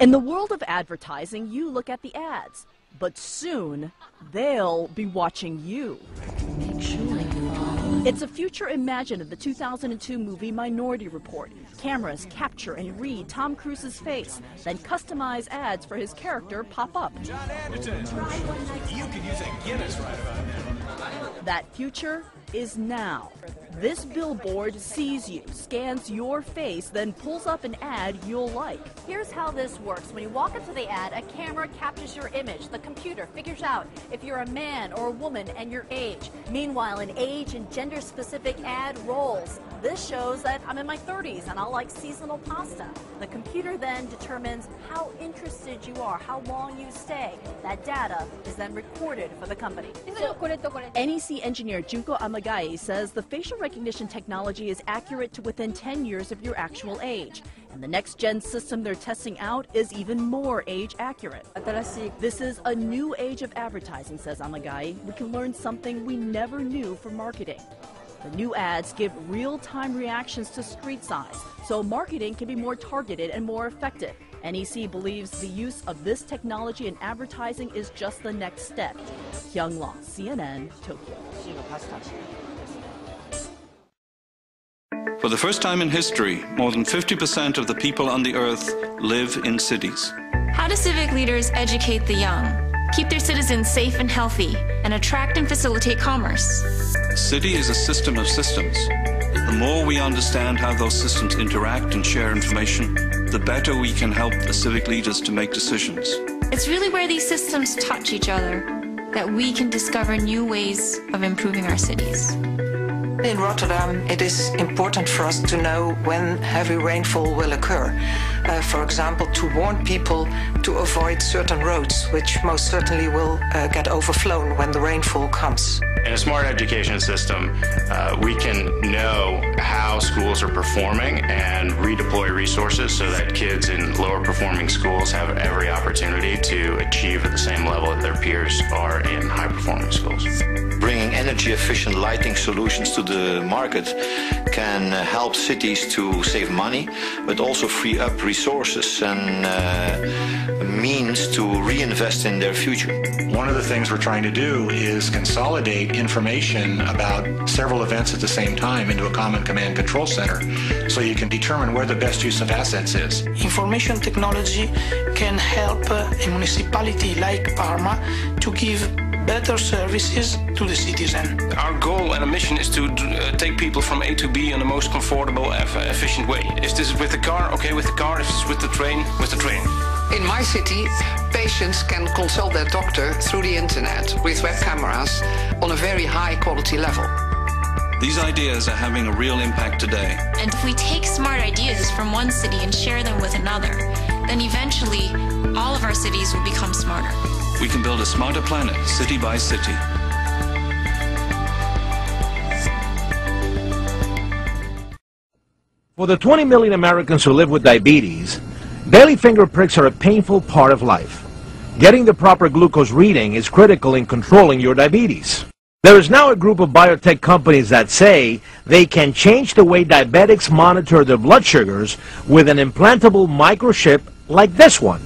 In the world of advertising, you look at the ads, but soon they'll be watching you. It's a future imagined in the 2002 movie Minority Report. Cameras capture and read Tom Cruise's face, then customize ads for his character pop up. John Anderton, you could use a Guinness right about now. That future is now. This billboard sees you, scans your face, then pulls up an ad you'll like. Here's how this works. When you walk into the ad, a camera captures your image. The computer figures out if you're a man or a woman and your age. Meanwhile, an age and gender-specific ad rolls. This shows that I'm in my 30s and I'll like seasonal pasta. The computer then determines how interested you are, how long you stay. That data is then recorded for the company. NEC engineer Junko Amagai says the facial recognition technology is accurate to within 10 years of your actual age. And the next-gen system they're testing out is even more age accurate. This is a new age of advertising, says Amagai. We can learn something we never knew from marketing. The new ads give real-time reactions to street signs, so marketing can be more targeted and more effective. NEC believes the use of this technology in advertising is just the next step. Hyung Long, CNN, Tokyo. For the first time in history, more than 50% of the people on the earth live in cities. How do civic leaders educate the young, keep their citizens safe and healthy, and attract and facilitate commerce? A city is a system of systems. The more we understand how those systems interact and share information, the better we can help the civic leaders to make decisions. It's really where these systems touch each other that we can discover new ways of improving our cities. In Rotterdam, it is important for us to know when heavy rainfall will occur. For example, to warn people to avoid certain roads, which most certainly will get overflown when the rainfall comes. In a smart education system, we can know how schools are performing and redeploy resources so that kids in lower performing schools have every opportunity to achieve at the same level that their peers are in high performing schools. Bringing energy efficient lighting solutions to the market can help cities to save money, but also free up resources and means to reinvest in their future. One of the things we're trying to do is consolidate information about several events at the same time into a common command control center so you can determine where the best use of assets is. Information technology can help a municipality like Parma to give better services to the citizen. Our goal and a mission is to take people from A to B in the most comfortable, efficient way. If this is with the car, okay, with the car. If it's with the train, with the train. In my city, patients can consult their doctor through the internet with web cameras on a very high quality level. These ideas are having a real impact today. And if we take smart ideas from one city and share them with another, then eventually all of our cities will become smarter. We can build a smarter planet, city by city. For the 20 million Americans who live with diabetes, daily finger pricks are a painful part of life. Getting the proper glucose reading is critical in controlling your diabetes. There is now a group of biotech companies that say they can change the way diabetics monitor their blood sugars with an implantable microchip like this one.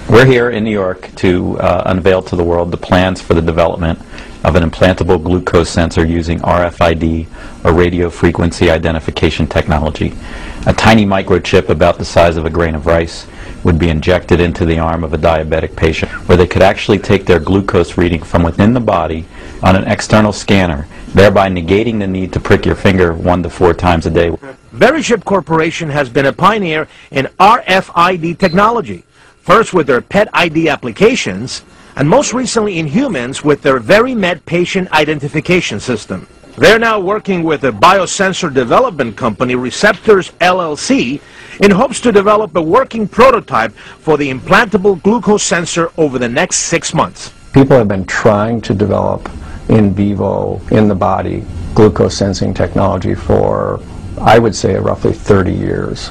We're here in New York to unveil to the world the plans for the development of an implantable glucose sensor using R.F.I.D, or radio frequency identification technology. A tiny microchip about the size of a grain of rice would be injected into the arm of a diabetic patient, where they could actually take their glucose reading from within the body on an external scanner, thereby negating the need to prick your finger 1 to 4 times a day. Verichip Corporation has been a pioneer in R.F.I.D technology. First with their PET ID applications, and most recently in humans with their VeriMed patient identification system. They're now working with a biosensor development company, Receptors LLC, in hopes to develop a working prototype for the implantable glucose sensor over the next 6 months. People have been trying to develop in vivo, in the body, glucose sensing technology for, I would say, roughly 30 years.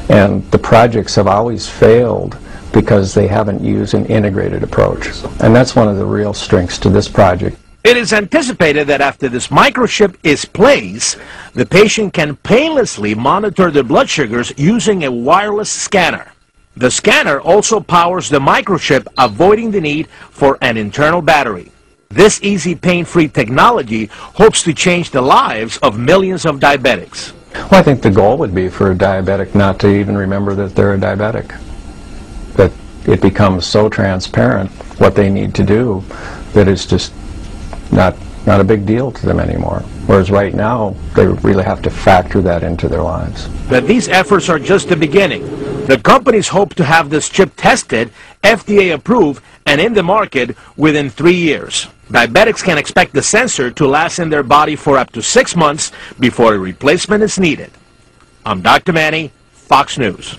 And the projects have always failed because they haven't used an integrated approach. And that's one of the real strengths to this project. It is anticipated that after this microchip is placed, the patient can painlessly monitor their blood sugars using a wireless scanner. The scanner also powers the microchip, avoiding the need for an internal battery. This easy, pain-free technology hopes to change the lives of millions of diabetics. Well, I think the goal would be for a diabetic not to even remember that they're a diabetic. That it becomes so transparent what they need to do that it's just not a big deal to them anymore. Whereas right now, they really have to factor that into their lives. But these efforts are just the beginning. The companies hope to have this chip tested, FDA approved, and in the market within 3 years. Diabetics can expect the sensor to last in their body for up to 6 months before a replacement is needed. I'm Dr. Manny, Fox News.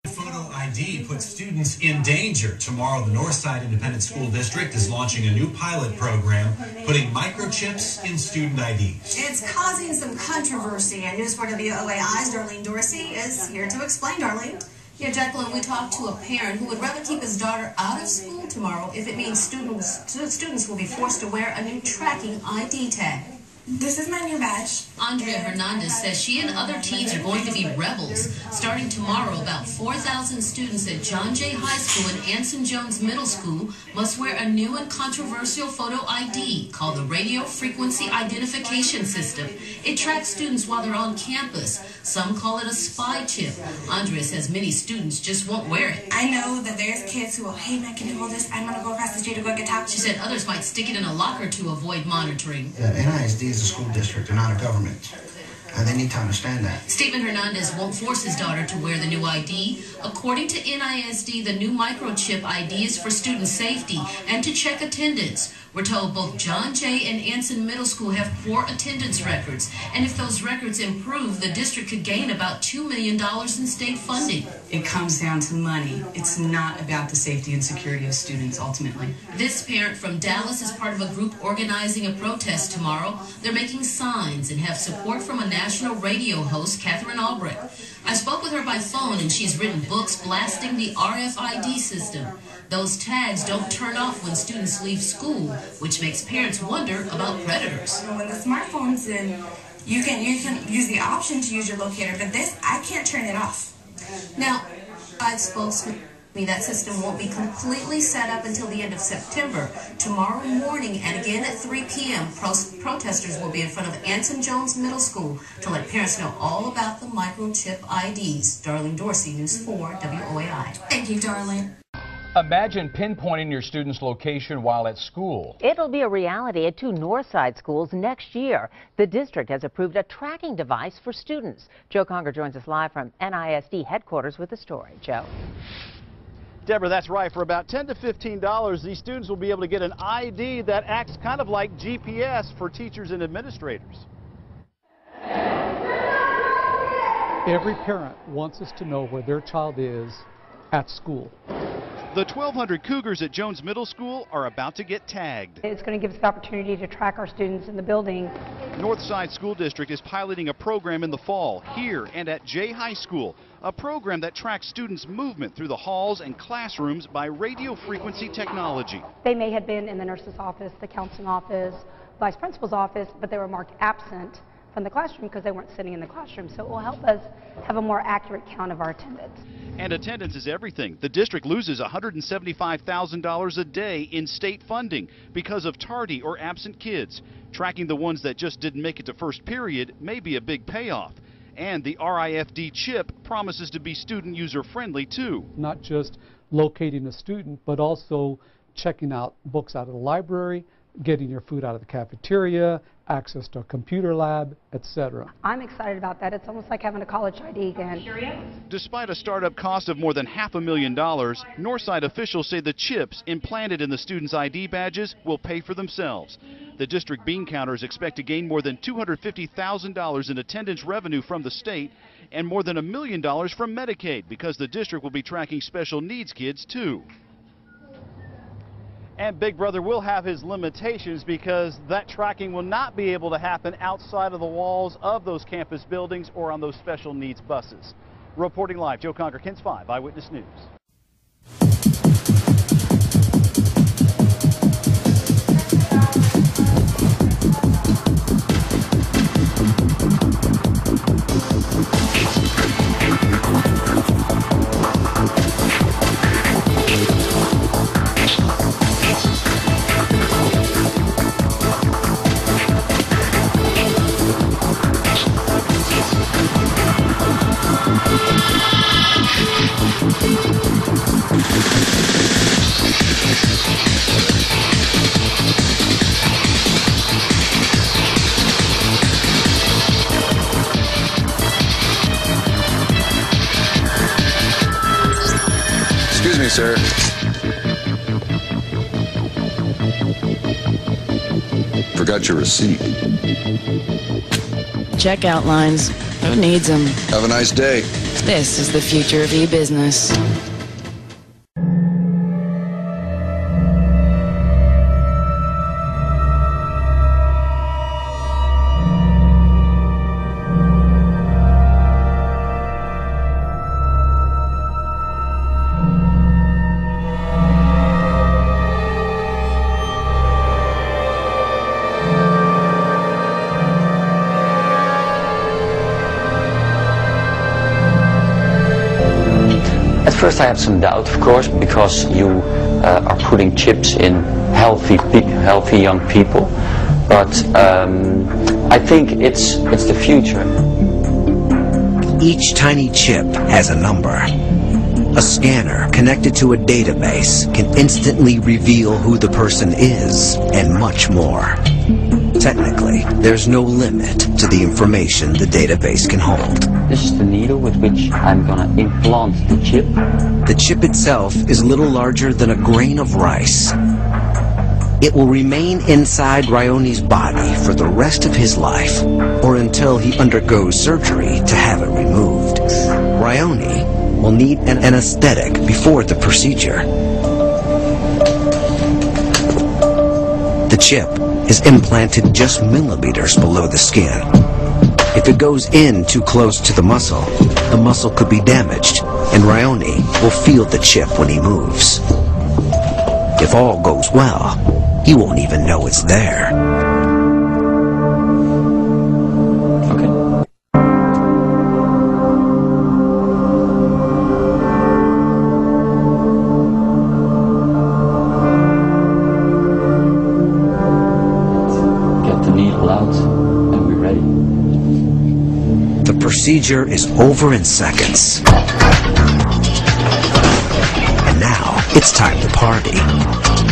Photo ID puts students in danger. Tomorrow, the Northside Independent School District is launching a new pilot program putting microchips in student IDs. It's causing some controversy, and News 4 WOAI's Darlene Dorsey is here to explain, Darlene. Yeah, Jacqueline, we talked to a parent who would rather keep his daughter out of school tomorrow if it means students will be forced to wear a new tracking ID tag. This is my new badge. Andrea Hernandez says she and other teens are going to be rebels. Starting tomorrow, about 4,000 students at John Jay High School and Anson Jones Middle School must wear a new and controversial photo ID called the Radio Frequency Identification System. It tracks students while they're on campus. Some call it a spy chip. Andrea says many students just won't wear it. I know that there's kids who will, hey man, can you hold this? I'm going to go across the street to go get tapped. She said others might stick it in a locker to avoid monitoring. NISD is a school district, they're not a government. And they need to understand that. Stephen Hernandez won't force his daughter to wear the new ID. According to NISD, the new microchip ID is for student safety and to check attendance. We're told both John Jay and Anson Middle School have poor attendance records, and if those records improve, the district could gain about $2 million in state funding. It comes down to money. It's not about the safety and security of students, ultimately. This parent from Dallas is part of a group organizing a protest tomorrow. They're making signs and have support from a national radio host, Catherine Albrecht. I spoke with her by phone, and she's written books blasting the R.F.I.D system. Those tags don't turn off when students leave school, which makes parents wonder about predators. When the smartphone's in, you can use the option to use your locator, but this, I can't turn it off. Now, R.F.I.D spokesman that system won't be completely set up until the end of September. Tomorrow morning and again at 3 p.m., protesters will be in front of Anson Jones Middle School to let parents know all about the microchip IDs. Darlene Dorsey, News 4, WOAI. Thank you, Darlene. Imagine pinpointing your student's location while at school. It'll be a reality at 2 Northside schools next year. The district has approved a tracking device for students. Joe Conger joins us live from NISD headquarters with the story. Joe. Deborah, that's right. For about $10 to $15, these students will be able to get an ID that acts kind of like GPS for teachers and administrators. Every parent wants us to know where their child is at school. The 1,200 Cougars at Jones Middle School are about to get tagged. It's going to give us the opportunity to track our students in the building. Northside School District is piloting a program in the fall here and at Jay High School, a program that tracks students' movement through the halls and classrooms by radio frequency technology. They may have been in the nurse's office, the counseling office, vice principal's office, but they were marked absent from the classroom because they weren't sitting in the classroom. So it will help us have a more accurate count of our attendance. And attendance is everything. The district loses $175,000 a day in state funding because of tardy or absent kids. Tracking the ones that just didn't make it to first period may be a big payoff. And the R.I.F.D chip promises to be student user friendly too. Not just locating a student, but also checking out books out of the library, getting your food out of the cafeteria, access to a computer lab, etc. I'm excited about that. It's almost like having a college ID again. Despite a startup cost of more than $500,000, Northside officials say the chips implanted in the students' ID badges will pay for themselves. The district bean counters expect to gain more than $250,000 in attendance revenue from the state and more than $1 million from Medicaid because the district will be tracking special needs kids too. And Big Brother will have his limitations because that tracking will not be able to happen outside of the walls of those campus buildings or on those special needs buses. Reporting live, Joe Conger, KENS 5 Eyewitness News. sir. Forgot your receipt. Checkout lines. Who needs them? Have a nice day. This is the future of e-business. At first I had some doubt, of course, because you are putting chips in healthy young people. But I think it's the future. Each tiny chip has a number. A scanner connected to a database can instantly reveal who the person is and much more. Technically, there's no limit to the information the database can hold. This is the needle with which I'm gonna implant the chip. The chip itself is a little larger than a grain of rice. It will remain inside Ryone's body for the rest of his life, or until he undergoes surgery to have it removed. Ryone will need an anesthetic before the procedure. The chip is implanted just millimeters below the skin. If it goes in too close to the muscle could be damaged, and Ryone will feel the chip when he moves. If all goes well, he won't even know it's there. The procedure is over in seconds. And now, it's time to party.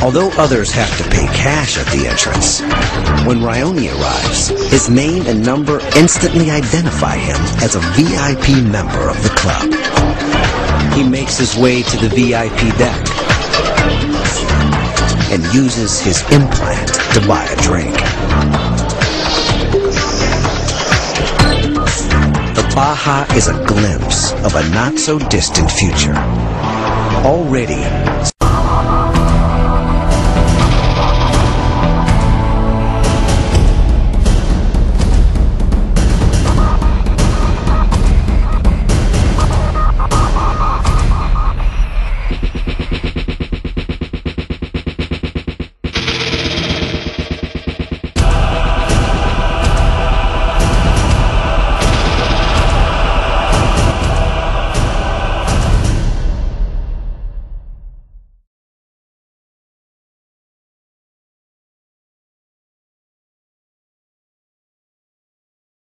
Although others have to pay cash at the entrance, when Ryone arrives, his name and number instantly identify him as a VIP member of the club. He makes his way to the VIP deck and uses his implant to buy a drink. The Baja is a glimpse of a not-so-distant future. Already,